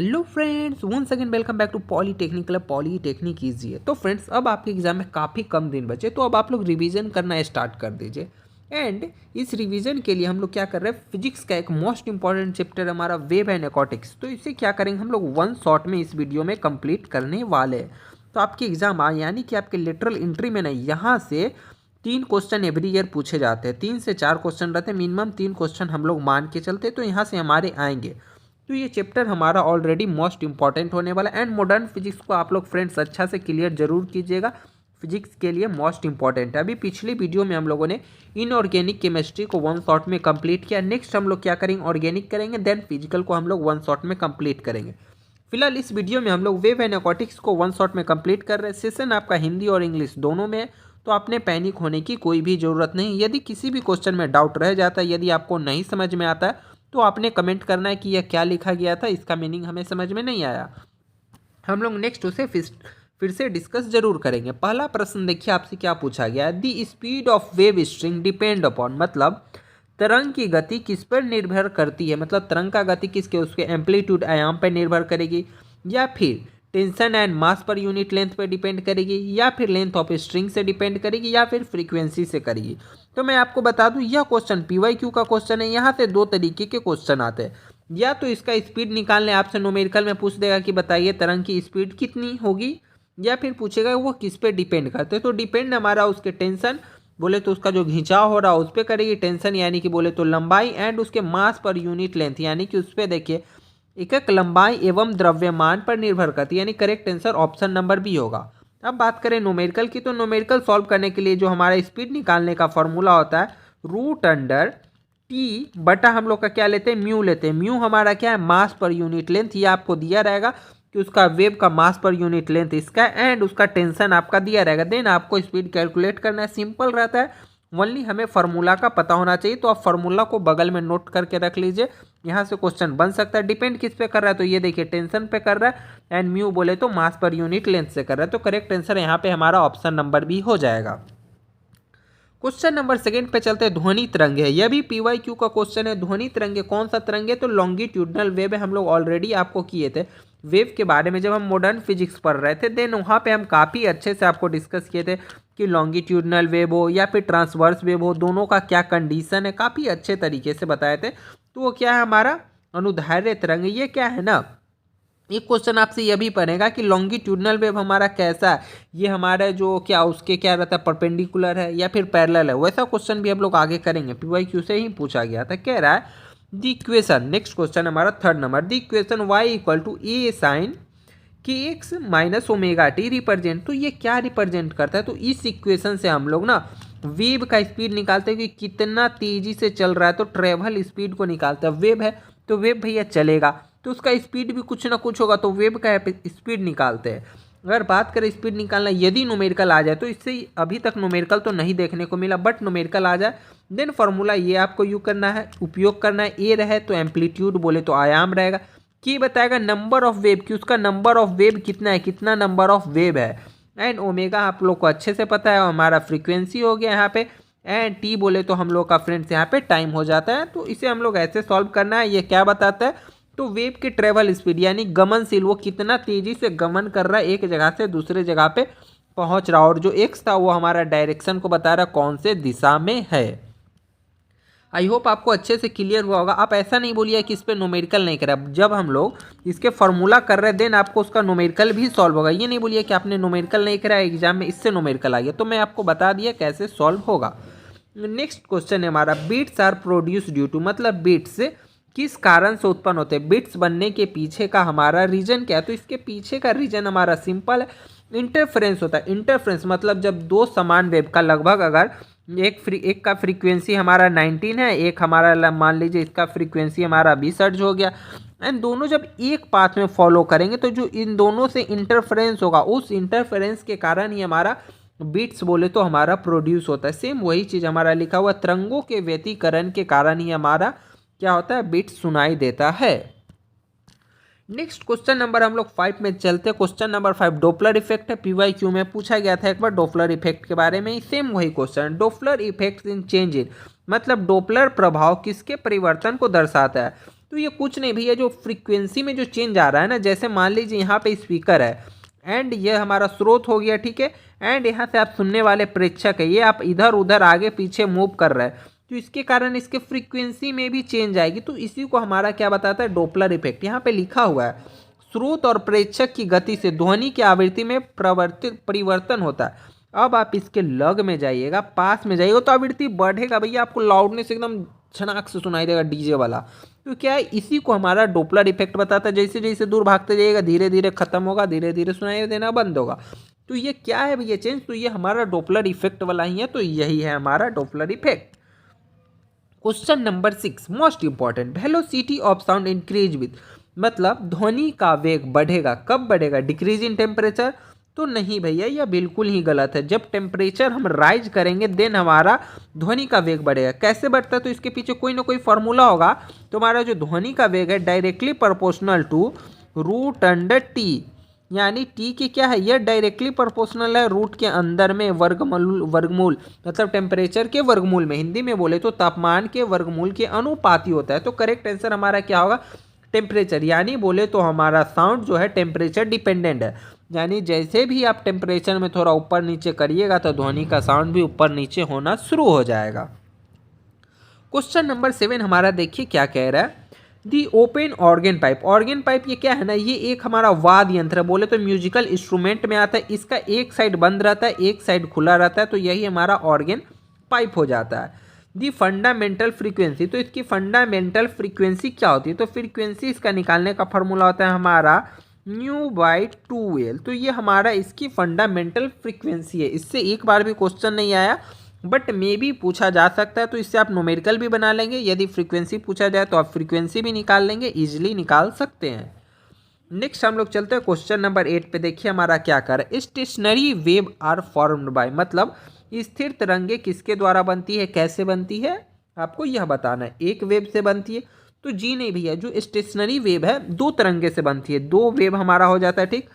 Hello friends, once again welcome back to polytechnic club. Polytechnic easy है। तो friends, अब आपके एग्जाम में काफ़ी कम दिन बचे, तो अब आप लोग रिवीजन करना स्टार्ट कर दीजिए। एंड इस रिवीजन के लिए हम लोग क्या कर रहे हैं, फिजिक्स का एक मोस्ट इंपॉर्टेंट चैप्टर हमारा वेव एंड एक्वाटिक्स। तो इसे क्या करेंगे हम लोग वन शॉट में इस वीडियो में कंप्लीट करने वाले हैं। तो आपके एग्जाम यानी कि आपके लिटरल एंट्री में ना यहाँ से 3 क्वेश्चन एवरी ईयर पूछे जाते हैं। 3 से 4 क्वेश्चन रहते हैं, मिनिमम 3 क्वेश्चन हम लोग मान के चलते, तो यहाँ से हमारे आएंगे। तो ये चैप्टर हमारा ऑलरेडी मोस्ट इंपॉर्टेंट होने वाला है। एंड मॉडर्न फिजिक्स को आप लोग फ्रेंड्स अच्छा से क्लियर जरूर कीजिएगा, फिजिक्स के लिए मोस्ट इंपॉर्टेंट है। अभी पिछली वीडियो में हम लोगों ने इनऑर्गेनिक केमिस्ट्री को वन शॉट में कंप्लीट किया। नेक्स्ट हम लोग क्या करेंगे, ऑर्गेनिक करेंगे, देन फिजिकल को हम लोग वन शॉट में कंप्लीट करेंगे। फिलहाल इस वीडियो में हम लोग वेव एंड एक्वाटिक्स को वन शॉट में कंप्लीट कर रहे हैं। सेशन आपका हिंदी और इंग्लिश दोनों में है, तो आपने पैनिक होने की कोई भी ज़रूरत नहीं। यदि किसी भी क्वेश्चन में डाउट रह जाता है, यदि आपको नहीं समझ में आता है, तो आपने कमेंट करना है कि यह क्या लिखा गया था, इसका मीनिंग हमें समझ में नहीं आया। हम लोग नेक्स्ट उसे फिर से डिस्कस जरूर करेंगे। पहला प्रश्न देखिए आपसे क्या पूछा गया है। The speed of wave string depend upon, मतलब तरंग की गति किस पर निर्भर करती है, मतलब तरंग का गति किसके, उसके एम्पलीट्यूड आयाम पर निर्भर करेगी, या फिर tension and mass per unit length पर डिपेंड करेगी, या फिर लेंथ ऑफ स्ट्रिंग से डिपेंड करेगी, या फिर फ्रीक्वेंसी से करेगी। तो मैं आपको बता दूं, यह क्वेश्चन पीवाईक्यू का क्वेश्चन है। यहाँ से 2 तरीके के क्वेश्चन आते हैं। या तो इसका स्पीड निकालने आपसे न्यूमेरिकल में पूछ देगा कि बताइए तरंग की स्पीड कितनी होगी, या फिर पूछेगा वो किस पे डिपेंड करते हैं। तो डिपेंड हमारा उसके टेंशन बोले तो उसका जो खिंचाव हो रहा है उस पर करेगी, टेंशन यानी कि बोले तो लंबाई, एंड उसके मास पर यूनिट लेंथ यानी कि उस पर देखिए एकक लंबाई एवं द्रव्यमान पर निर्भर करती है, यानी correct answer option number B होगा। अब बात करें न्यूमेरिकल की, तो न्यूमेरिकल सॉल्व करने के लिए जो हमारा स्पीड निकालने का फॉर्मूला होता है, रूट अंडर टी बटा हम लोग का क्या लेते हैं, म्यू लेते हैं। म्यू हमारा क्या है, मास पर यूनिट लेंथ। ये आपको दिया रहेगा कि उसका वेव का मास पर यूनिट लेंथ इसका, एंड उसका टेंशन आपका दिया रहेगा। देन आपको स्पीड कैलकुलेट करना है, सिंपल रहता है। ओनली हमें फार्मूला का पता होना चाहिए। तो आप फार्मूला को बगल में नोट करके रख लीजिए, यहाँ से क्वेश्चन बन सकता है। डिपेंड किस पे कर रहा है, तो ये देखिए टेंशन पे कर रहा है, एंड म्यू बोले तो मास पर यूनिट लेंथ से कर रहा है। तो करेक्ट आंसर यहाँ पे हमारा ऑप्शन नंबर बी हो जाएगा। क्वेश्चन नंबर 2 पे चलते हैं। ध्वनि तरंग है, यह भी पीवाईक्यू का क्वेश्चन है। ध्वनि तरंग कौन सा तरंग है, तो लॉन्गिट्यूडनल वेव है। हम लोग ऑलरेडी आपको किए थे वेव के बारे में जब हम मॉडर्न फिजिक्स पढ़ रहे थे। देन वहाँ पे हम काफ़ी अच्छे से आपको डिस्कस किए थे कि लॉन्गिट्यूडनल वेव हो या फिर ट्रांसवर्स वेव हो, दोनों का क्या कंडीशन है, काफ़ी अच्छे तरीके से बताए थे। तो वो क्या है, हमारा अनुदैर्ध्य तरंग। ये क्या है ना, एक क्वेश्चन आपसे यह भी बनेगा कि लॉन्गिट्यूडनल वेव हमारा कैसा है, ये हमारा जो क्या उसके क्या रहता है, परपेंडिकुलर है या फिर पैरेलल है। वैसा क्वेश्चन भी हम लोग आगे करेंगे, पीवाईक्यू से ही पूछा गया था। कह रहा है द इक्वेशन, नेक्स्ट क्वेश्चन हमारा 3rd number, the equation y equal to A sine कि x minus omega t represent. तो ये क्या रिप्रेजेंट करता है, तो इस इक्वेशन से हम लोग ना वेव का स्पीड निकालते हैं कि कितना तेजी से चल रहा है। तो ट्रेवल स्पीड को निकालते हैं। वेव है तो वेव भैया चलेगा, तो उसका स्पीड भी कुछ ना कुछ होगा, तो वेव का स्पीड निकालते हैं। अगर बात करें स्पीड निकालना, यदि न्यूमेरिकल आ जाए, तो इससे अभी तक न्यूमेरिकल तो नहीं देखने को मिला, बट न्यूमेरिकल आ जाए देन फार्मूला ये आपको उपयोग करना है। ए रहे तो एम्पलीट्यूड बोले तो आयाम रहेगा, कि बताएगा नंबर ऑफ वेव, कि उसका नंबर ऑफ वेव कितना है, कितना नंबर ऑफ वेव है। एंड ओमेगा आप लोग को अच्छे से पता है, हमारा फ्रीक्वेंसी हो गया यहाँ पे। एंड टी बोले तो हम लोग का फ्रेंड्स यहाँ पे टाइम हो जाता है। तो इसे हम लोग ऐसे सॉल्व करना है। ये क्या बताता है, तो वेव की ट्रेवल स्पीड यानी गमनशील, वो कितना तेजी से गमन कर रहा है, एक जगह से दूसरे जगह पे पहुंच रहा है। और जो एक्स था वो हमारा डायरेक्शन को बता रहा है, कौन से दिशा में है। आई होप आपको अच्छे से क्लियर हुआ होगा। आप ऐसा नहीं बोलिए कि इस पर न्यूमेरिकल नहीं करा। जब हम लोग इसके फॉर्मूला कर रहे हैं देन आपको उसका न्यूमेरिकल भी सॉल्व होगा। ये नहीं बोलिए कि आपने न्यूमेरिकल नहीं करा एग्जाम में, इससे न्यूमेरिकल आ गया। तो मैं आपको बता दिया कैसे सॉल्व होगा। नेक्स्ट क्वेश्चन है हमारा, beats are produce due to, मतलब बीट्स किस कारण से उत्पन्न होते हैं। बीट्स बनने के पीछे का हमारा रीजन क्या है, तो इसके पीछे का रीजन हमारा सिंपल है, इंटरफ्रेंस होता है। इंटरफ्रेंस मतलब जब 2 समान वेव का लगभग अगर एक का फ्रीक्वेंसी हमारा 19 है, एक हमारा मान लीजिए इसका फ्रीक्वेंसी हमारा 20 हर्ट्ज हो गया, एंड दोनों जब एक पाथ में फॉलो करेंगे तो जो इन दोनों से इंटरफ्रेंस होगा, उस इंटरफ्रेंस के कारण ही हमारा बीट्स बोले तो हमारा प्रोड्यूस होता है। सेम वही चीज़ हमारा लिखा हुआ, तरंगों के व्यतिकरण के कारण ही हमारा क्या होता है, बीट्स सुनाई देता है। नेक्स्ट क्वेश्चन नंबर हम लोग 5 में चलते हैं। क्वेश्चन नंबर 5 डोपलर इफेक्ट है। पीवाईक्यू में पूछा गया था एक बार डोपलर इफेक्ट के बारे में, सेम वही question. Doppler effect in change in, मतलब डोपलर प्रभाव किसके परिवर्तन को दर्शाता है, तो ये कुछ नहीं भैया, जो फ्रीक्वेंसी में जो चेंज आ रहा है ना, जैसे मान लीजिए यहाँ पे स्पीकर है एंड ये हमारा स्रोत हो गया, ठीक है, एंड यहाँ से आप सुनने वाले प्रेक्षक है, ये आप इधर उधर आगे पीछे मूव कर रहे हैं, तो इसके कारण इसके फ्रीक्वेंसी में भी चेंज आएगी। तो इसी को हमारा क्या बताता है, डोपलर इफेक्ट। यहाँ पे लिखा हुआ है स्रोत और प्रेक्षक की गति से ध्वनि की आवृत्ति में परिवर्तन होता है। अब आप इसके लग में जाइएगा, पास में जाइएगा तो आवृत्ति बढ़ेगा भैया, आपको लाउडनेस एकदम छनाक से सुनाई देगा डीजे वाला। तो क्या है, इसी को हमारा डोपलर इफेक्ट बताता है। जैसे जैसे दूर भागते जाइएगा धीरे धीरे खत्म होगा, धीरे धीरे सुनाई देना बंद होगा। तो ये क्या है भैया चेंज, तो ये हमारा डोपलर इफेक्ट वाला ही है। तो यही है हमारा Doppler effect. Question number 6 most important, velocity of sound increase with, मतलब ध्वनि का वेग बढ़ेगा, कब बढ़ेगा, डिक्रीज इन टेम्परेचर। तो नहीं भैया, यह बिल्कुल ही गलत है। जब टेम्परेचर हम राइज करेंगे देन हमारा ध्वनि का वेग बढ़ेगा। कैसे बढ़ता है, तो इसके पीछे कोई ना कोई फॉर्मूला होगा। तो हमारा जो ध्वनि का वेग है directly proportional to root under T, यानी टी की क्या है, यह डायरेक्टली प्रोपोर्शनल है रूट के अंदर में वर्गमूल मतलब टेम्परेचर के वर्गमूल में, हिंदी में बोले तो तापमान के वर्गमूल के अनुपाती होता है। तो करेक्ट आंसर हमारा क्या होगा, टेम्परेचर। यानी बोले तो हमारा साउंड जो है टेम्परेचर डिपेंडेंट है, यानी जैसे भी आप टेम्परेचर में थोड़ा ऊपर नीचे करिएगा तो ध्वनि का साउंड भी ऊपर नीचे होना शुरू हो जाएगा। क्वेश्चन नंबर 7 हमारा देखिए क्या कह रहा है, दी open organ pipe. Organ pipe ये क्या है ना, ये एक हमारा वाद्य यंत्र है, बोले तो म्यूजिकल इंस्ट्रूमेंट में आता है। इसका एक साइड बंद रहता है, एक साइड खुला रहता है, तो यही हमारा ऑर्गन पाइप हो जाता है। दी फंडामेंटल फ्रीक्वेंसी, तो इसकी फंडामेंटल फ्रीक्वेंसी क्या होती है, तो फ्रीक्वेंसी इसका निकालने का फॉर्मूला होता है हमारा μ/2L। तो ये हमारा इसकी फंडामेंटल फ्रीक्वेंसी है। इससे एक बार भी क्वेश्चन नहीं आया, बट मे भी पूछा जा सकता है। तो इससे आप न्यूमेरिकल भी बना लेंगे, यदि फ्रीक्वेंसी पूछा जाए तो आप फ्रीक्वेंसी भी निकाल लेंगे, इजीली निकाल सकते हैं। नेक्स्ट हम लोग चलते हैं क्वेश्चन नंबर 8 पे। देखिए हमारा क्या कर है, stationary wave are formed by, मतलब स्थिर तरंगे किसके द्वारा बनती है, कैसे बनती है, आपको यह बताना है। एक वेव से बनती है, तो जी नहीं भैया, जो स्टेशनरी वेव है दो तरंगे से बनती है। दो वेव हमारा हो जाता है, ठीक,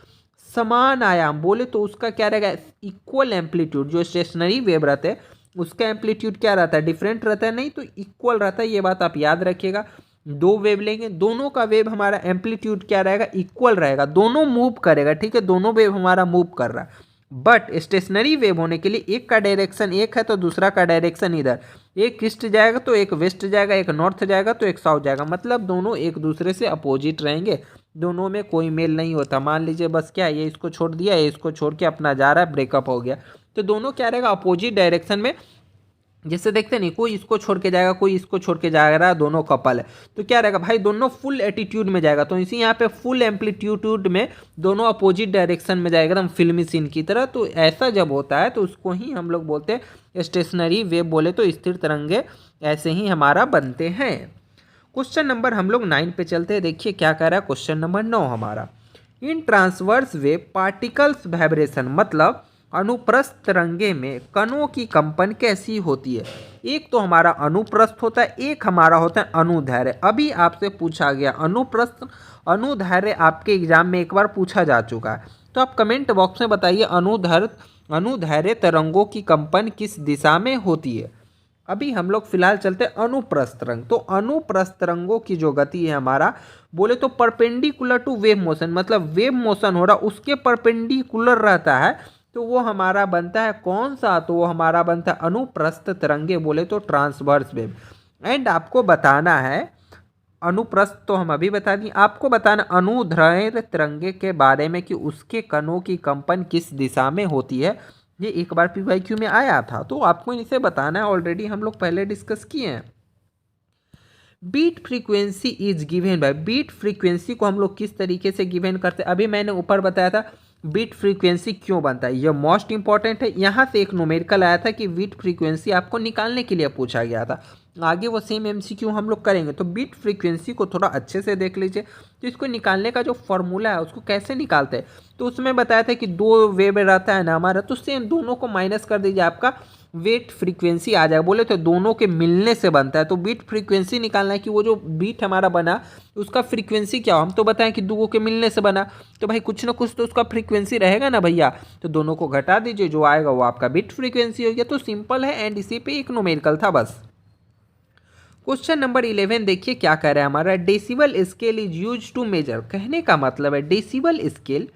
समान आयाम, बोले तो उसका क्या रहेगा, इक्वल एम्पलीट्यूड। जो स्टेशनरी वेव रहते हैं उसका एम्पलीट्यूड क्या रहता है, डिफरेंट रहता है, नहीं तो इक्वल रहता है। ये बात आप याद रखिएगा। दो वेव लेंगे, दोनों का वेव हमारा एम्पलीट्यूड क्या रहेगा, इक्वल रहेगा, दोनों मूव करेगा, ठीक है, दोनों वेव हमारा मूव कर रहा है। बट स्टेशनरी वेव होने के लिए एक का डायरेक्शन एक है तो दूसरा का डायरेक्शन इधर, एक ईस्ट जाएगा तो एक वेस्ट जाएगा, एक नॉर्थ जाएगा तो एक साउथ जाएगा, मतलब दोनों एक दूसरे से अपोजिट रहेंगे, दोनों में कोई मेल नहीं होता। मान लीजिए बस क्या, ये इसको छोड़ दिया, ये इसको छोड़ के अपना जा रहा है, ब्रेकअप हो गया, तो दोनों क्या रहेगा, अपोजिट डायरेक्शन में। जैसे देखते नहीं, कोई इसको छोड़ के जाएगा, कोई इसको छोड़ के जा रहा है, दोनों कपल है, तो क्या रहेगा भाई, दोनों फुल एटीट्यूड में जाएगा। तो इसी यहाँ पे फुल एम्पलीट्यूड में दोनों अपोजिट डायरेक्शन में जाएगा, एकदम फिल्मी सीन की तरह। तो ऐसा जब होता है तो उसको ही हम लोग बोलते हैं स्टेशनरी वेव, बोले तो स्थिर तरंगे ऐसे ही हमारा बनते हैं। क्वेश्चन नंबर हम लोग 9 पे चलते हैं। देखिए क्या कह रहा है क्वेश्चन नंबर 9 हमारा, इन ट्रांसवर्स वेव पार्टिकल्स वाइब्रेशन, मतलब अनुप्रस्थ तरंगे में कणों की कंपन कैसी होती है। एक तो हमारा अनुप्रस्थ होता है, एक हमारा होता है अनुदैर्घ्य। अभी आपसे पूछा गया अनुप्रस्थ अनुदैर्घ्य, आपके एग्जाम में एक बार पूछा जा चुका है। तो आप कमेंट बॉक्स में बताइए अनुदैर्घ्य तरंगों की कंपन किस दिशा में होती है। अभी हम लोग फिलहाल चलते हैं अनुप्रस्थ तरंग। तो अनुप्रस्थ तरंगों की जो गति है हमारा, बोले तो परपेंडिकुलर टू वेव मोशन, मतलब वेव मोशन हो रहा उसके परपेंडिकुलर रहता है, तो वो हमारा बनता है कौन सा, तो वो हमारा बनता है अनुप्रस्थ तरंगे, बोले तो ट्रांसवर्स वेव। एंड आपको बताना है अनुप्रस्थ तो हम अभी बता दिए, आपको बताना अनुदैर्घ्य तरंगे के बारे में कि उसके कणों की कंपन किस दिशा में होती है। ये एक बार PYQ में आया था, तो आपको इसे बताना है, ऑलरेडी हम लोग पहले डिस्कस किए हैं। Beat frequency is given by, beat frequency को हम लोग किस तरीके से गिवन करते हैं, अभी मैंने ऊपर बताया था बीट फ्रीक्वेंसी क्यों बनता है, यह मोस्ट इंपॉर्टेंट है। यहाँ से एक न्यूमेरिकल आया था कि बीट फ्रीक्वेंसी आपको निकालने के लिए पूछा गया था, आगे वो सेम MCQ हम लोग करेंगे। तो बीट फ्रीक्वेंसी को थोड़ा अच्छे से देख लीजिए। तो इसको निकालने का जो फॉर्मूला है उसको कैसे निकालते हैं, तो उसमें बताया था कि दो वेव रहता है ना हमारा, तो सेम दोनों को माइनस कर दीजिए, आपका वेट फ्रीक्वेंसी आ जाएगा। बोले तो दोनों के मिलने से बनता है। तो बीट फ्रीक्वेंसी निकालना है कि वो जो बीट हमारा बना उसका फ्रीक्वेंसी क्या हो। हम तो बताएं कि दो के मिलने से बना, तो भाई कुछ ना कुछ तो उसका फ्रीक्वेंसी रहेगा ना भैया। तो दोनों को घटा दीजिए, जो आएगा वो आपका बीट फ्रीक्वेंसी हो गया। तो सिंपल है, एंड इसी पे एक न्यूमेरिकल था बस। क्वेश्चन नंबर 11 देखिए क्या कह रहा है हमारा, decibel scale is use to measure. कहने का मतलब है डेसिबल स्केल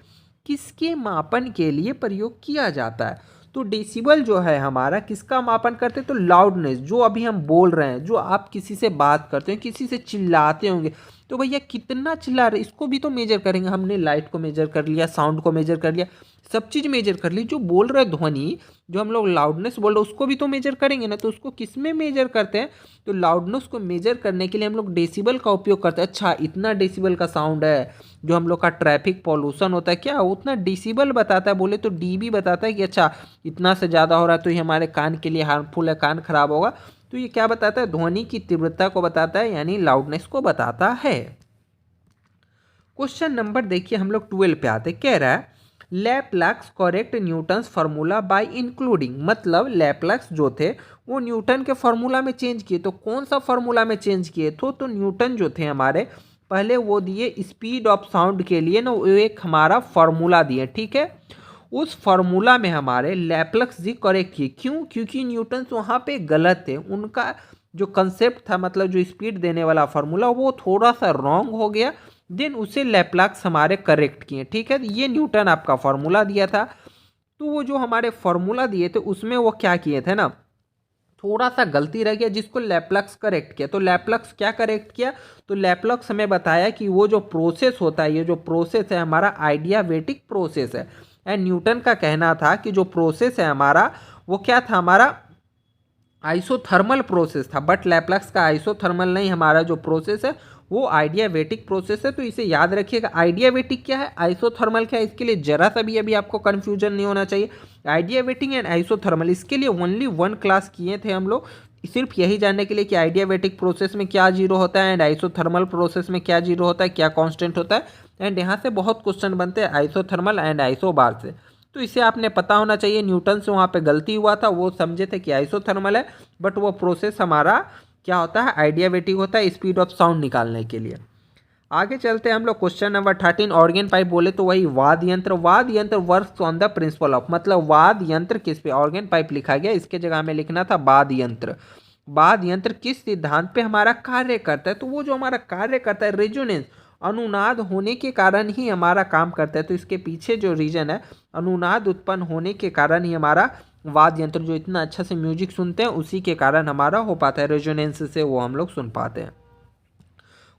किसके मापन के लिए प्रयोग किया जाता है। तो डेसिबल जो है हमारा किसका मापन करते हैं, तो लाउडनेस, जो अभी हम बोल रहे हैं, जो आप किसी से बात करते हैं, किसी से चिल्लाते होंगे, तो भैया कितना चिल्ला रहे इसको भी तो मेजर करेंगे। हमने लाइट को मेजर कर लिया, साउंड को मेजर कर लिया, सब चीज़ मेजर कर ली। जो बोल रहे ध्वनि, जो हम लोग लाउडनेस बोल रहे हैं उसको भी तो मेजर करेंगे ना। तो उसको किस में मेजर करते हैं, तो लाउडनेस को मेजर करने के लिए हम लोग डेसिबल का उपयोग करते हैं। अच्छा इतना डेसिबल का साउंड है, जो हम लोग का ट्रैफिक पॉल्यूशन होता है क्या उतना डेसिबल बताता है, बोले तो डीबी बताता है कि अच्छा इतना से ज़्यादा हो रहा है तो ये हमारे कान के लिए हार्मफुल है, कान खराब होगा। तो ये क्या बताता है, ध्वनि की तीव्रता को बताता है, यानी लाउडनेस को बताता है। क्वेश्चन नंबर देखिए हम लोग 12 पे आते, कह रहा है Laplace correct Newton's formula by including. मतलब लैप्लास जो थे वो न्यूटन के फार्मूला में चेंज किए। तो कौन सा फार्मूला में चेंज किए तो न्यूटन जो थे हमारे पहले वो दिए स्पीड ऑफ साउंड के लिए ना, वो एक हमारा फार्मूला दिए, ठीक है। उस फार्मूला में हमारे लैप्लास जी करेक्ट किए। क्यों, क्योंकि न्यूटन वहाँ पे गलत थे, उनका जो कंसेप्ट था, मतलब जो स्पीड देने वाला फार्मूला वो थोड़ा सा रॉन्ग हो गया, देन उसे लैप्लास हमारे करेक्ट किए, ठीक है। ये न्यूटन आपका फार्मूला दिया था, तो वो जो हमारे फार्मूला दिए थे उसमें वो क्या किए थे ना, थोड़ा सा गलती रह गया, जिसको लैप्लास करेक्ट किया। तो लैप्लास क्या करेक्ट किया, तो लैप्लास हमें बताया कि वो जो प्रोसेस होता है, ये जो प्रोसेस है हमारा आइडियावेटिक प्रोसेस है। एंड न्यूटन का कहना था कि जो प्रोसेस है हमारा वो क्या था, हमारा आइसोथर्मल प्रोसेस था। बट लैप्लास का आइसोथर्मल नहीं, हमारा जो प्रोसेस है वो आइडियावेटिक प्रोसेस है। तो इसे याद रखिएगा, आइडियावेटिक क्या है, आइसोथर्मल क्या है, इसके लिए जरा सा भी अभी आपको कन्फ्यूजन नहीं होना चाहिए। आइडियावेटिक एंड आइसोथर्मल, इसके लिए ओनली वन क्लास किए थे हम लोग, सिर्फ यही जानने के लिए कि आइडियावेटिक प्रोसेस में क्या जीरो होता है एंड आइसोथर्मल प्रोसेस में क्या जीरो होता है, क्या कांस्टेंट होता है। एंड यहाँ से बहुत क्वेश्चन बनते हैं आइसोथर्मल एंड आइसोबार से, तो इसे आपने पता होना चाहिए। न्यूटन से वहाँ पे गलती हुआ था, वो समझे थे कि आइसोथर्मल है, बट वो प्रोसेस हमारा क्या होता है, आइडियावेटिक होता है, स्पीड ऑफ साउंड निकालने के लिए। आगे चलते हैं हम लोग क्वेश्चन नंबर 13, ऑर्गन पाइप बोले तो वही वाद्य यंत्र। वाद्य यंत्र works on the principle of, मतलब वाद्य यंत्र किस पे, ऑर्गन पाइप लिखा गया, इसके जगह में लिखना था वाद्य यंत्र। वाद्य यंत्र किस सिद्धांत पे हमारा कार्य करता है, तो वो जो हमारा कार्य करता है रेजोनेंस, अनुनाद होने के कारण ही हमारा काम करता है। तो इसके पीछे जो रीजन है, अनुनाद उत्पन्न होने के कारण ही हमारा वाद्य यंत्र जो इतना अच्छा से म्यूजिक सुनते हैं उसी के कारण हमारा हो पाता है, रेजोनेंस से वो हम लोग सुन पाते हैं।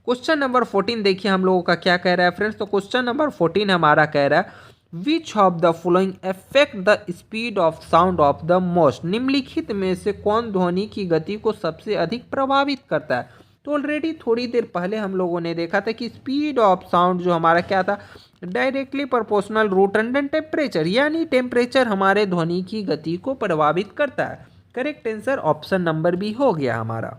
क्वेश्चन नंबर 14 देखिए हम लोगों का क्या कह रहा है फ्रेंड्स। तो क्वेश्चन नंबर 14 हमारा कह रहा है which of the following affect the speed of sound of the most. निम्नलिखित में से कौन ध्वनि की गति को सबसे अधिक प्रभावित करता है। तो ऑलरेडी थोड़ी देर पहले हम लोगों ने देखा था कि स्पीड ऑफ साउंड जो हमारा क्या था, directly proportional root under temperature, यानी टेम्परेचर हमारे ध्वनि की गति को प्रभावित करता है। Correct answer option number B हो गया हमारा।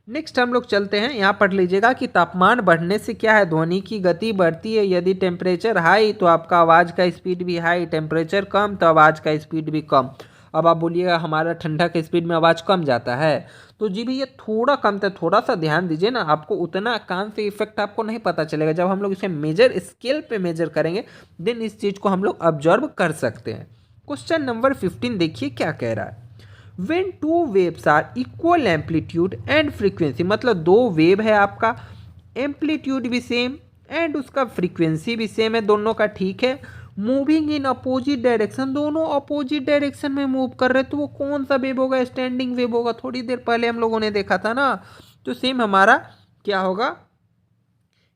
नेक्स्ट हम लोग चलते हैं, यहाँ पढ़ लीजिएगा कि तापमान बढ़ने से क्या है, ध्वनि की गति बढ़ती है। यदि टेम्परेचर हाई तो आपका आवाज़ का स्पीड भी हाई, टेम्परेचर कम तो आवाज़ का स्पीड भी कम। अब आप बोलिएगा हमारा ठंडा के स्पीड में आवाज़ कम जाता है, तो जी भैया थोड़ा कम था, थोड़ा सा ध्यान दीजिए ना, आपको उतना कान से इफेक्ट आपको नहीं पता चलेगा। जब हम लोग इसे मेजर स्केल पे मेजर करेंगे देन इस चीज़ को हम लोग ऑब्जर्व कर सकते हैं। क्वेश्चन नंबर 15 देखिए क्या कह रहा है, when two waves are equal amplitude and frequency, मतलब दो वेव है आपका, एम्पलीट्यूड भी सेम एंड उसका फ्रीक्वेंसी भी सेम है दोनों का, ठीक है। मूविंग इन अपोजिट डायरेक्शन, दोनों अपोजिट डायरेक्शन में मूव कर रहे, तो वो कौन सा वेव होगा, स्टैंडिंग वेव होगा। थोड़ी देर पहले हम लोगों ने देखा था ना, तो सेम हमारा क्या होगा,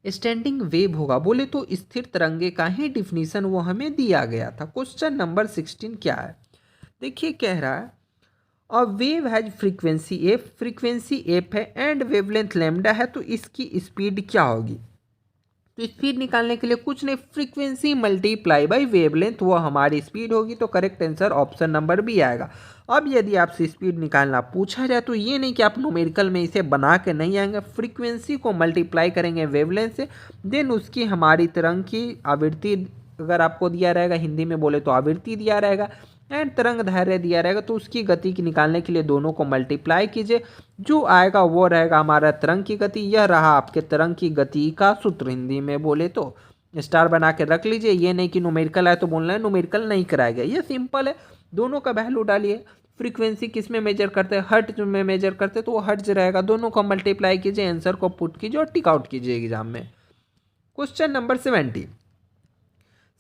स्टैंडिंग वेव होगा। बोले तो स्थिर तरंगे का ही डिफिनीशन वो हमें दिया गया था। क्वेश्चन नंबर 16 क्या है, देखिए कह रहा है और wave has frequency F, frequency F है एंड वेवलेंथ लैम्डा है, तो इसकी स्पीड क्या होगी। तो स्पीड निकालने के लिए कुछ नहीं, फ्रीक्वेंसी मल्टीप्लाई बाय वेवलेंथ वो हमारी स्पीड होगी। तो correct answer option number B आएगा। अब यदि आपसे स्पीड निकालना पूछा जाए तो ये नहीं कि आप न्यूमेरिकल में इसे बना के नहीं आएंगे, फ्रीक्वेंसी को मल्टीप्लाई करेंगे वेवलेंथ से, देन उसकी हमारी तरंग की आवृत्ति अगर आपको दिया रहेगा, हिंदी में बोले तो आवृत्ति दिया रहेगा एंड तरंग दैर्घ्य दिया रहेगा, तो उसकी गति की निकालने के लिए दोनों को मल्टीप्लाई कीजिए, जो आएगा वो रहेगा हमारा तरंग की गति। यह रहा आपके तरंग की गति का सूत्र, हिंदी में बोले तो स्टार बना के रख लीजिए। ये नहीं कि न्यूमेरिकल है तो बोलना है न्यूमेरिकल नहीं कराया गया, ये सिंपल है, दोनों का वैल्यू डालिए। फ्रीक्वेंसी किस में मेजर करते हैं, हर्ट्ज में मेजर करते हैं, तो वो हर्ट्ज रहेगा। दोनों को मल्टीप्लाई कीजिए, आंसर को पुट कीजिए और टिक आउट कीजिए एग्जाम में। क्वेश्चन नंबर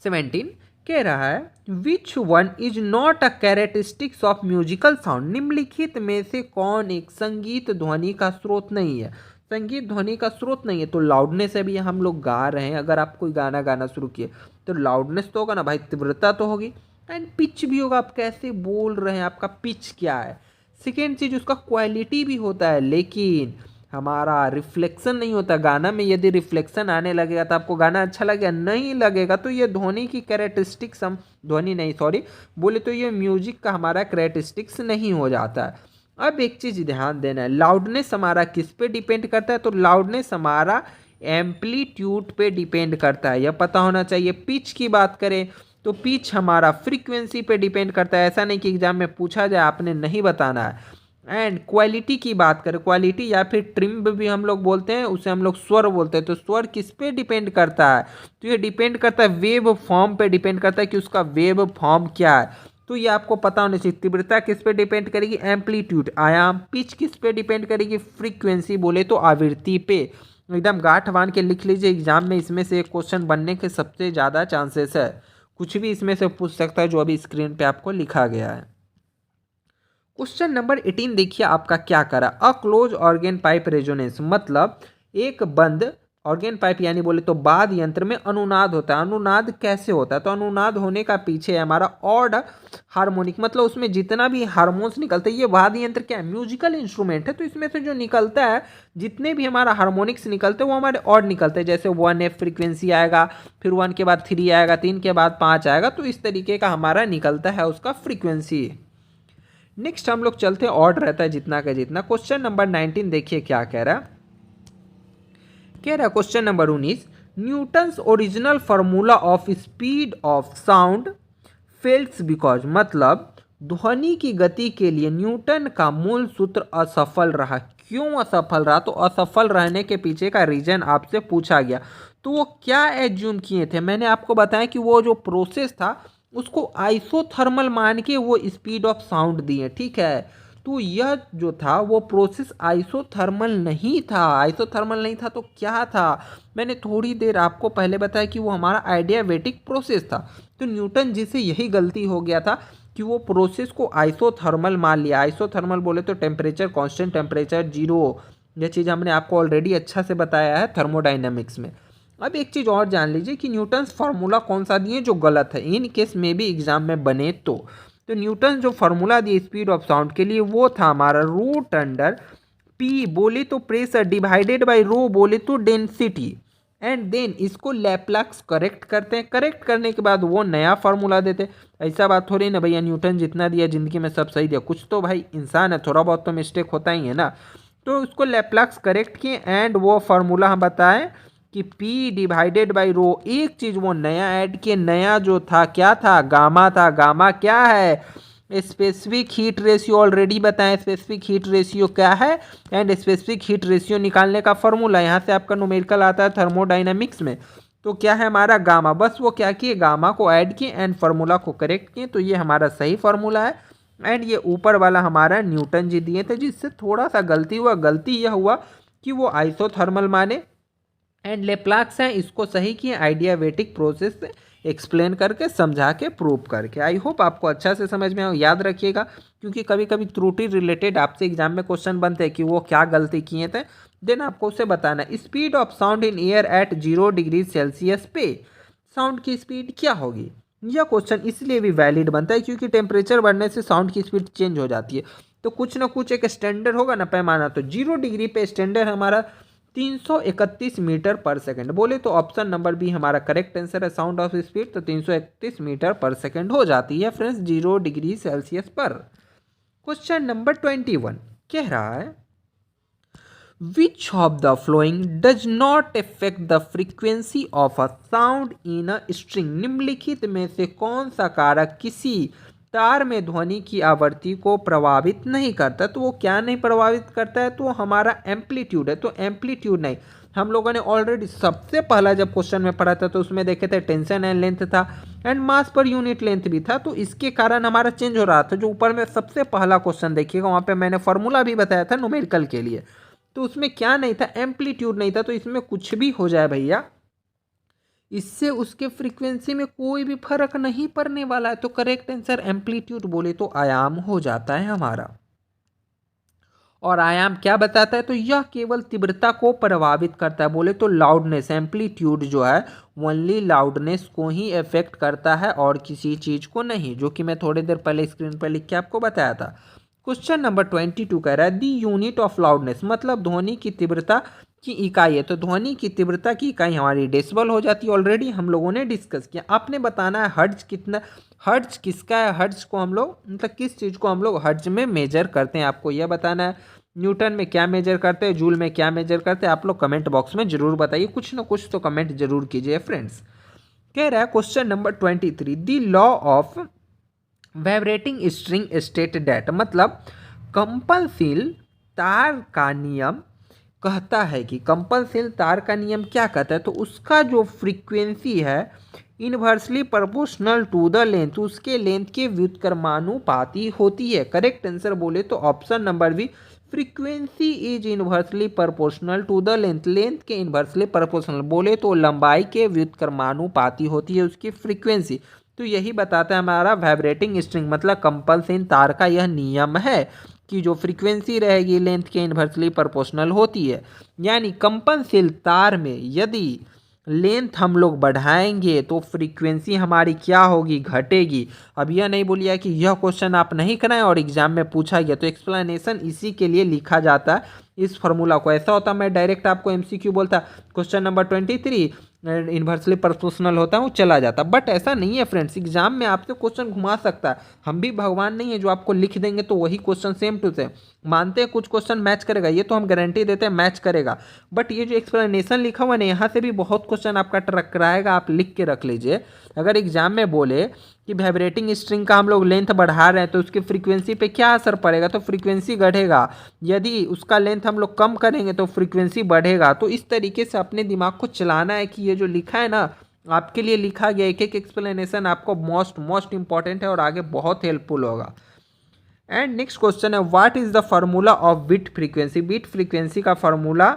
17 कह रहा है which one is not a characteristics of musical sound, निम्नलिखित में से कौन एक संगीत ध्वनि का स्रोत नहीं है। संगीत ध्वनि का स्रोत नहीं है तो लाउडनेस है भी, हम लोग गा रहे हैं, अगर आप कोई गाना गाना शुरू किए तो लाउडनेस तो होगा ना भाई, तीव्रता तो होगी, एंड पिच भी होगा, आप कैसे बोल रहे हैं, आपका पिच क्या है। सेकेंड चीज उसका क्वालिटी भी होता है, लेकिन हमारा रिफ्लेक्शन नहीं होता गाना में। यदि रिफ्लेक्शन आने लगेगा तो आपको गाना अच्छा लगेगा, नहीं लगेगा तो ये ध्वनि की कैरेक्टरिस्टिक्स, हम ध्वनि नहीं सॉरी बोले तो ये म्यूजिक का हमारा कैरेक्टरिस्टिक्स नहीं हो जाता है। अब एक चीज ध्यान देना है, लाउडनेस हमारा किस पे डिपेंड करता है, तो लाउडनेस हमारा एम्पलीट्यूड पे डिपेंड करता है, यह पता होना चाहिए। पिच की बात करें तो पिच हमारा फ्रीक्वेंसी पे डिपेंड करता है, ऐसा नहीं कि एग्जाम में पूछा जाए आपने नहीं बताना है। एंड क्वालिटी की बात करें, क्वालिटी या फिर ट्रिम्ब भी हम लोग बोलते हैं, उसे हम लोग स्वर बोलते हैं, तो स्वर किस पे डिपेंड करता है, तो ये डिपेंड करता है वेव फॉर्म पे डिपेंड करता है कि उसका वेव फॉर्म क्या है, तो ये आपको पता होना चाहिए। तीव्रता किस पे डिपेंड करेगी, एम्पलीट्यूड आयाम। पिच किस पे डिपेंड करेगी, फ्रीक्वेंसी बोले तो आवृत्ति पे। एकदम गांठ बांध के लिख लीजिए, एग्जाम में इसमें से एक क्वेश्चन बनने के सबसे ज़्यादा चांसेस है, कुछ भी इसमें से पूछ सकता है जो अभी स्क्रीन पे आपको लिखा गया है। क्वेश्चन नंबर 18 देखिए आपका क्या करा, a close organ pipe resonance, मतलब एक बंद ऑर्गेन पाइप यानी बोले तो वाद्य यंत्र में अनुनाद होता है। अनुनाद कैसे होता है, तो अनुनाद होने का पीछे हमारा ऑड हार्मोनिक, मतलब उसमें जितना भी हार्मोन्स निकलते हैं, ये वाद्य यंत्र क्या है, म्यूजिकल इंस्ट्रूमेंट है, तो इसमें से जो निकलता है जितने भी हमारा हार्मोनिक्स निकलते हैं वो हमारे ऑड निकलते हैं, जैसे 1F फ्रीक्वेंसी आएगा, फिर 1 के बाद 3 आएगा, 3 के बाद 5 आएगा, तो इस तरीके का हमारा निकलता है उसका फ्रीक्वेंसी। नेक्स्ट हम लोग चलते हैं, ऑड रहता है जितना का जितना। क्वेश्चन नंबर 19 देखिए क्या कह रहा है, question number 19 Newton's original formula of speed of sound fails because, मतलब ध्वनि की गति के लिए न्यूटन का मूल सूत्र असफल रहा। क्यों असफल रहा, तो असफल रहने के पीछे का रीजन आपसे पूछा गया, तो वो क्या एज्यूम किए थे, मैंने आपको बताया कि वो जो प्रोसेस था उसको आइसोथर्मल मान के वो स्पीड ऑफ साउंड दिए, ठीक है। तो यह जो था वो प्रोसेस आइसोथर्मल नहीं था, आइसोथर्मल नहीं था तो क्या था, मैंने थोड़ी देर आपको पहले बताया कि वो हमारा आइडियाबैटिक प्रोसेस था। तो न्यूटन जी से यही गलती हो गया था कि वो प्रोसेस को आइसोथर्मल मान लिया। आइसोथर्मल बोले तो टेम्परेचर कांस्टेंट, टेम्परेचर जीरो, यह चीज़ हमने आपको ऑलरेडी अच्छा से बताया है थर्मोडाइनमिक्स में। अब एक चीज़ और जान लीजिए कि न्यूटन्स फार्मूला कौन सा दिए जो गलत है, इन केस में भी एग्जाम में बने तो न्यूटन जो फार्मूला दिए स्पीड ऑफ साउंड के लिए वो था हमारा रूट अंडर पी बोले तो प्रेशर डिवाइडेड बाय रो बोले तो डेंसिटी, एंड देन इसको लैप्लास करेक्ट करते हैं, करेक्ट करने के बाद वो नया फार्मूला देते हैं। ऐसा बात थोड़ी ना भैया न्यूटन जितना दिया जिंदगी में सब सही दिया, कुछ तो भाई इंसान है, थोड़ा बहुत तो मिस्टेक होता ही है ना। तो उसको लैप्लास करेक्ट किए एंड वो फार्मूला हम बताएं कि P डिवाइडेड बाई रो, एक चीज वो नया ऐड किए, नया जो था क्या था, गामा था। गामा क्या है, स्पेसिफिक हीट रेशियो, ऑलरेडी बताएं स्पेसिफिक हीट रेशियो क्या है, एंड स्पेसिफिक हीट रेशियो निकालने का फॉर्मूला यहाँ से आपका न्यूमेरिकल आता है थर्मोडाइनमिक्स में, तो क्या है हमारा गामा। बस वो क्या किए, गामा को ऐड किए एंड फार्मूला को करेक्ट किए, तो ये हमारा सही फार्मूला है। एंड ये ऊपर वाला हमारा न्यूटन जी दिए थे, जिससे थोड़ा सा गलती हुआ। गलती यह हुआ कि वो आइसोथर्मल माने एंड लेप्लाक्स है, इसको सही किए आइडियाबैटिक प्रोसेस से एक्सप्लेन करके समझा के प्रूव करके। आई होप आपको अच्छा से समझ में आए, याद रखिएगा क्योंकि कभी कभी त्रुटि रिलेटेड आपसे एग्जाम में क्वेश्चन बनते हैं कि वो क्या गलती किए थे, देन आपको उसे बताना। Speed of sound in air at 0 degree Celsius पे साउंड की स्पीड क्या होगी। यह क्वेश्चन इसलिए भी वैलिड बनता है क्योंकि टेम्परेचर बढ़ने से साउंड की स्पीड चेंज हो जाती है, तो कुछ ना कुछ एक स्टैंडर्ड होगा ना पैमाना, तो 0 डिग्री पे स्टैंडर्ड हमारा 331 मीटर पर सेकंड बोले तो ऑप्शन नंबर बी हमारा करेक्ट आंसर है। साउंड ऑफ स्पीड तो 331 मीटर पर सेकंड हो जाती है फ्रेंड्स 0 डिग्री सेल्सियस पर। क्वेश्चन नंबर 21 कह रहा है which of the flowing does not affect the frequency of a sound in a string, निम्नलिखित में से कौन सा कारक किसी तार में ध्वनि की आवृत्ति को प्रभावित नहीं करता। तो वो क्या नहीं प्रभावित करता है, तो हमारा एम्पलीट्यूड है। तो एम्पलीट्यूड नहीं, हम लोगों ने ऑलरेडी सबसे पहला जब क्वेश्चन में पढ़ा था तो उसमें देखे थे टेंशन एंड लेंथ था and mass per unit length भी था, तो इसके कारण हमारा चेंज हो रहा था। जो ऊपर में सबसे पहला क्वेश्चन देखिएगा वहाँ पे मैंने फॉर्मूला भी बताया था न्यूमेरिकल के लिए, तो उसमें क्या नहीं था, एम्पलीट्यूड नहीं था। तो इसमें कुछ भी हो जाए भैया, इससे उसके फ्रीक्वेंसी में कोई भी फर्क नहीं पड़ने वाला है। तो करेक्ट आंसर एम्पलीट्यूड बोले तो आयाम हो जाता है हमारा। और आयाम क्या बताता है, तो यह केवल तीव्रता को प्रभावित करता है। बोले तो लाउडनेस, एम्पलीट्यूड जो है ओनली लाउडनेस को ही इफेक्ट करता है और किसी चीज को नहीं, जो कि मैं थोड़ी देर पहले स्क्रीन पर लिख के आपको बताया था। क्वेश्चन नंबर 22 कह रहा है दी यूनिट ऑफ लाउडनेस, मतलब ध्वनि की तीव्रता की इकाई है। तो ध्वनि की तीव्रता की इकाई हमारी डेसिबल हो जाती है, ऑलरेडी हम लोगों ने डिस्कस किया। आपने बताना है हर्ट्ज कितना, हर्ट्ज किसका है, हर्ट्ज को हम लोग मतलब किस चीज़ को हम लोग हर्ट्ज में मेजर करते हैं, आपको यह बताना है। न्यूटन में क्या मेजर करते हैं, जूल में क्या मेजर करते हैं, आप लोग कमेंट बॉक्स में जरूर बताइए, कुछ ना कुछ तो कमेंट जरूर कीजिए फ्रेंड्स। कह रहा है question number 23 the law of vibrating string state that, मतलब कंपनशील तार का नियम कहता है कि कंपनशील तार का नियम क्या कहता है, तो उसका जो फ्रीक्वेंसी है inversely proportional to the length, उसके लेंथ के व्युत्क्रमानुपाती होती है। करेक्ट आंसर बोले तो option number B, frequency is inversely proportional to the length, length के इनवर्सली प्रोपोर्शनल बोले तो लंबाई के व्युत्क्रमानुपाती होती है उसकी फ्रीक्वेंसी। तो यही बताता है हमारा वाइब्रेटिंग स्ट्रिंग मतलब कंपनशील तार का यह नियम है कि जो फ्रीक्वेंसी रहेगी लेंथ के इनवर्सली प्रोपोर्शनल होती है। यानी कंपनशील तार में यदि लेंथ हम लोग बढ़ाएंगे तो फ्रीक्वेंसी हमारी क्या होगी, घटेगी। अब यह नहीं बोलिए कि यह क्वेश्चन आप नहीं कराएं और एग्जाम में पूछा गया, तो एक्सप्लेनेशन इसी के लिए लिखा जाता है इस फॉर्मूला को। ऐसा होता मैं डायरेक्ट आपको एमसीक्यू बोलता क्वेश्चन नंबर 23 इन्वर्सली प्रोपोर्शनल होता है वो चला जाता, बट ऐसा नहीं है फ्रेंड्स। एग्जाम में आपसे क्वेश्चन घुमा सकता है, हम भी भगवान नहीं है जो आपको लिख देंगे तो वही क्वेश्चन सेम टू सेम। मानते हैं कुछ क्वेश्चन मैच करेगा, ये तो हम गारंटी देते हैं मैच करेगा, बट ये जो एक्सप्लेनेशन लिखा हुआ है ना यहाँ से भी बहुत क्वेश्चन आपका टकराएगा, आप लिख के रख लीजिए। अगर एग्जाम में बोले कि वाइब्रेटिंग स्ट्रिंग का हम लोग लेंथ बढ़ा रहे हैं तो उसकी फ्रीक्वेंसी पे क्या असर पड़ेगा, तो फ्रीक्वेंसी बढ़ेगा। यदि उसका लेंथ हम लोग कम करेंगे तो फ्रीक्वेंसी बढ़ेगा। तो इस तरीके से अपने दिमाग को चलाना है कि ये जो लिखा है ना आपके लिए लिखा गया एक एक एक्सप्लेनेशन आपको मोस्ट इंपॉर्टेंट है और आगे बहुत हेल्पफुल होगा। एंड नेक्स्ट क्वेश्चन है what is the formula of beat frequency, beat frequency का फार्मूला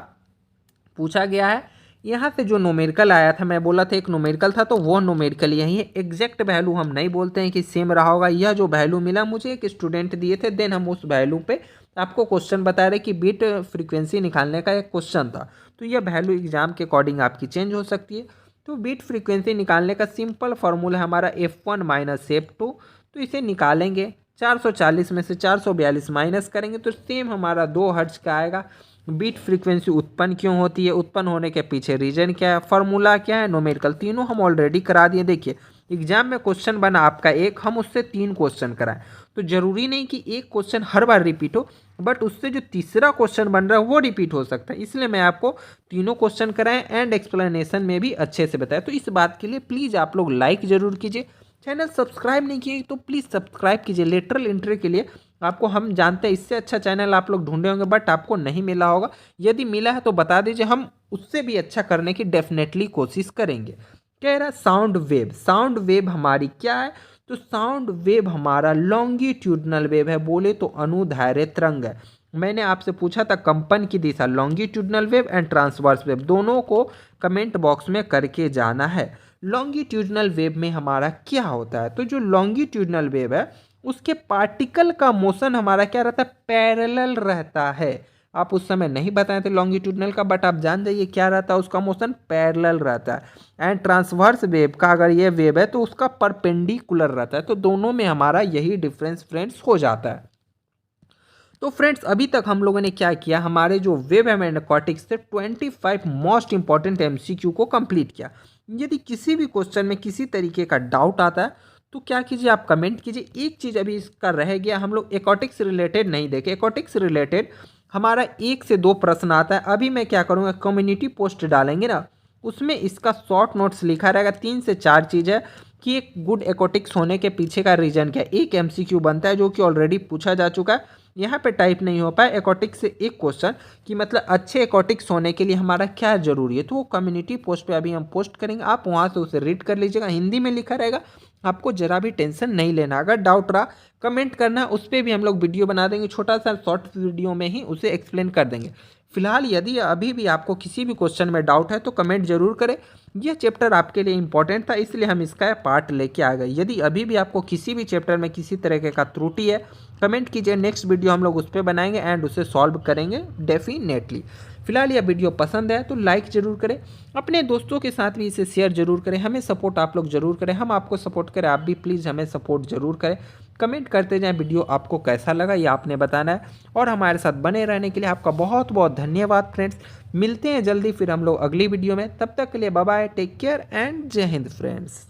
पूछा गया है। यहाँ से जो नोमेरिकल आया था, मैं बोला था एक नोमेरिकल था तो वो नोमेरिकल यही है। एग्जैक्ट वैल्यू हम नहीं बोलते हैं कि सेम रहा होगा, यह जो वैल्यू मिला मुझे एक स्टूडेंट दिए थे, देन हम उस वैल्यू पे आपको क्वेश्चन बता रहे कि बीट फ्रीक्वेंसी निकालने का एक क्वेश्चन था। तो यह वैल्यू एग्जाम के अकॉर्डिंग आपकी चेंज हो सकती है। तो बीट फ्रीक्वेंसी निकालने का सिंपल फार्मूला है हमारा F1 माइनस F2। तो इसे निकालेंगे 440 में से 442 माइनस करेंगे तो सेम हमारा 2 हर्ट्ज का आएगा। बीट फ्रीक्वेंसी उत्पन्न क्यों होती है, उत्पन्न होने के पीछे रीजन क्या है, फार्मूला क्या है, न्यूमेरिकल, तीनों हम ऑलरेडी करा दिए। देखिए एग्जाम में क्वेश्चन बना आपका एक, हम उससे 3 क्वेश्चन कराएं, तो जरूरी नहीं कि एक क्वेश्चन हर बार रिपीट हो, बट उससे जो तीसरा क्वेश्चन बन रहा है वो रिपीट हो सकता है। इसलिए मैं आपको तीनों क्वेश्चन कराएं एंड एक्सप्लेनेशन में भी अच्छे से बताया। तो इस बात के लिए प्लीज़ आप लोग लाइक जरूर कीजिए, चैनल सब्सक्राइब नहीं किए तो प्लीज़ सब्सक्राइब कीजिए। लेटरल एंट्री के लिए आपको हम जानते हैं इससे अच्छा चैनल आप लोग ढूंढे होंगे बट आपको नहीं मिला होगा, यदि मिला है तो बता दीजिए, हम उससे भी अच्छा करने की डेफिनेटली कोशिश करेंगे। कह रहा है साउंड वेव, साउंड वेव हमारी क्या है, तो साउंड वेव हमारा लॉन्गिट्यूडनल वेव है, बोले तो अनुदैर्ध्य तरंग है। मैंने आपसे पूछा था कंपन की दिशा, longitudinal wave and transverse wave, दोनों को कमेंट बॉक्स में करके जाना है। लॉन्गिट्यूडनल वेव में हमारा क्या होता है, तो जो लॉन्गिट्यूडनल वेव है उसके पार्टिकल का मोशन हमारा क्या रहता है, पैरेलल रहता है। आप उस समय नहीं बताए थे लॉन्गिट्यूडनल का, बट आप जान जाइए क्या रहता है, उसका मोशन पैरेलल रहता है। एंड ट्रांसवर्स वेव का अगर ये वेव है तो उसका परपेंडिकुलर रहता है। तो दोनों में हमारा यही डिफरेंस फ्रेंड्स हो जाता है। तो फ्रेंड्स अभी तक हम लोगों ने क्या किया, हमारे जो वेव एंड एक्वाटिक्स से 25 मोस्ट इंपॉर्टेंट एमसीक्यू को कंप्लीट किया। यदि किसी भी क्वेश्चन में किसी तरीके का डाउट आता है तो क्या कीजिए, आप कमेंट कीजिए। एक चीज़ अभी इसका रह गया, हम लोग एक्वाटिक्स रिलेटेड नहीं देखे। एक्वाटिक्स रिलेटेड हमारा 1 से 2 प्रश्न आता है। अभी मैं क्या करूँगा, कम्युनिटी पोस्ट डालेंगे ना, उसमें इसका शॉर्ट नोट्स लिखा रहेगा, 3 से 4 चीज़ है। कि एक गुड एक्वाटिक्स होने के पीछे का रीजन क्या है। एक एमसीक्यू बनता है जो कि ऑलरेडी पूछा जा चुका है, यहाँ पे टाइप नहीं हो पाया एक्वाटिक्स से एक क्वेश्चन कि मतलब अच्छे एक्वाटिक्स होने के लिए हमारा क्या जरूरी है। तो वो कम्युनिटी पोस्ट पे अभी हम पोस्ट करेंगे, आप वहाँ से उसे रीड कर लीजिएगा, हिंदी में लिखा रहेगा, आपको जरा भी टेंशन नहीं लेना। अगर डाउट रहा कमेंट करना, उस पर भी हम लोग वीडियो बना देंगे, छोटा सा शॉर्ट वीडियो में ही उसे एक्सप्लेन कर देंगे। फिलहाल यदि अभी भी आपको किसी भी क्वेश्चन में डाउट है तो कमेंट जरूर करें। यह चैप्टर आपके लिए इंपॉर्टेंट था इसलिए हम इसका पार्ट लेके आ गए। यदि अभी भी आपको किसी भी चैप्टर में किसी तरह का त्रुटि है कमेंट कीजिए, नेक्स्ट वीडियो हम लोग उस पर बनाएंगे एंड उसे सॉल्व करेंगे डेफिनेटली। फिलहाल यह वीडियो पसंद है तो लाइक जरूर करें, अपने दोस्तों के साथ भी इसे शेयर जरूर करें, हमें सपोर्ट आप लोग जरूर करें, हम आपको सपोर्ट करें, आप भी प्लीज़ हमें सपोर्ट जरूर करें। कमेंट करते जाएं वीडियो आपको कैसा लगा ये आपने बताना है, और हमारे साथ बने रहने के लिए आपका बहुत बहुत धन्यवाद फ्रेंड्स। मिलते हैं जल्दी फिर हम लोग अगली वीडियो में, तब तक के लिए bye bye, take care and जय हिंद फ्रेंड्स।